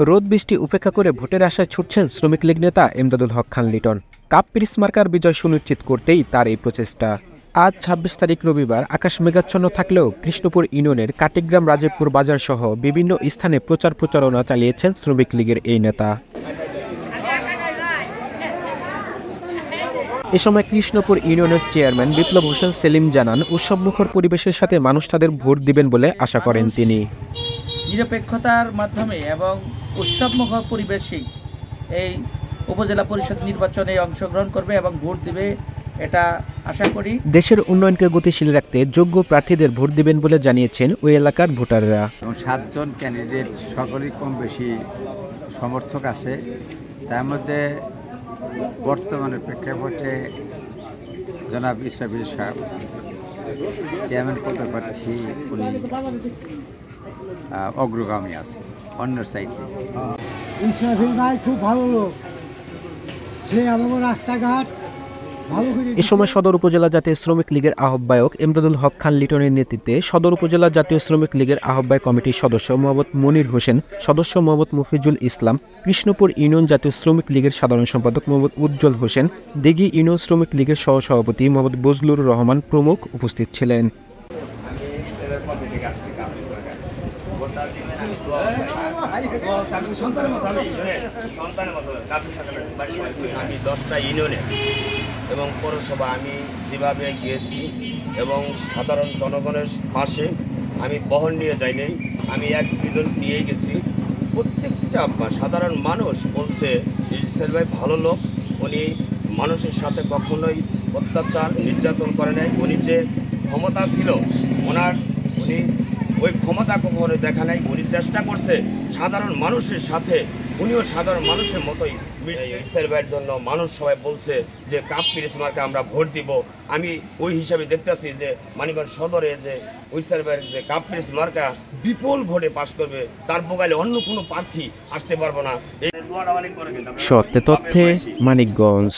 রোদ বৃষ্টি উপেক্ষা করে ভোটের আশায় ছুটছেন শ্রমিক লীগ নেতা এমদাদুল হক খান লিটন। কাপ পিরিস মার্কার বিজয় সুনিশ্চিত করতেই তার এই প্রচেষ্টা। আজ ২৬ তারিখ রবিবার আকাশ মেঘাচ্ছন্ন থাকলেও কৃষ্ণপুর ইউনিয়নের কাটিগ্রাম রাজীবপুর বাজার সহ বিভিন্ন স্থানে প্রচারণা চালিয়েছেন শ্রমিক লীগের এই নেতা। এ সময় কৃষ্ণপুর ইউনিয়নের চেয়ারম্যান বিপ্লব হোসেন সেলিম জানান, উৎসবমুখর পরিবেশের সাথে মানুষ তাদের ভোট দিবেন বলে আশা করেন তিনি। নিরপেক্ষতার মাধ্যমে এবং উৎসবমুখর পরিবেশে এই উপজেলা পরিষদ নির্বাচনে অংশগ্রহণ করবে এবং ভোট দিবে, এটা আশা করি। দেশের উন্নয়নকে গতিশীল রাখতে যোগ্য প্রার্থীদের ভোট দিবেন বলে জানিয়েছেন ওই এলাকার ভোটাররা। ৭ জন ক্যান্ডিডেট সকলেই কম বেশি সমর্থক আছে। তার মধ্যে বর্তমানের প্রেক্ষাপটে জনাব ইসরাফিল সাহেব চেয়ারম্যান পদপ্রার্থী, উনি অগ্রগামী আছে অন্যের চাইতে। ইসরাফিল ভাই খুব ভালো লোক, সে আমাদের রাস্তাঘাট। এ সময় সদর উপজেলা জাতীয় শ্রমিক লীগের আহ্বায়ক এমদাদুল হক খান লিটনের নেতৃত্বে সদর উপজেলা জাতীয় শ্রমিক লীগের আহ্বায়ক কমিটির সদস্য মোহাম্মদ মনির হোসেন, সদস্য মোহাম্মদ মফিজুল ইসলাম, কৃষ্ণপুর ইউনিয়ন জাতীয় শ্রমিক লীগের সাধারণ সম্পাদক মোহাম্মদ উজ্জ্বল হোসেন, দিঘি ইউনিয়ন শ্রমিক লীগের সহসভাপতি মোহাম্মদ বজলুর রহমান প্রমুখ উপস্থিত ছিলেন। আমি 10টা ইউনিয়নে এবং পৌরসভা আমি যেভাবে গিয়েছি এবং সাধারণ জনগণের পাশে আমি বহন নিয়ে যাইনি, আমি এক বিজন নিয়ে গেছি। প্রত্যেকটা সাধারণ মানুষ বলছে ইসরাফিল ভাই ভালো লোক, উনি মানুষের সাথে কখনোই অত্যাচার নির্যাতন করে নাই। উনি যে ক্ষমতা ছিল উনি ওই ক্ষমতা কখনো দেখা নাই। উনি চেষ্টা করছে সাধারণ মানুষের সাথে, উনিও সাধারণ মানুষের মতোই। ইসরাফিল ভাইয়ের জন্য মানুষ সবাই বলছে যে কাপ পিরিস মার্কে আমরা ভোট দিব। আমি ওই হিসাবে দেখতেছি যে মানিকগঞ্জ সদরে যে ইসরাফিল ভাইয়ের যে কাপ পিরিস মার্কা বিপুল ভোটে পাশ করবে, তার বগালে অন্য কোনো প্রার্থী আসতে পারবো না। সত্যে তথ্যে মানিকগঞ্জ।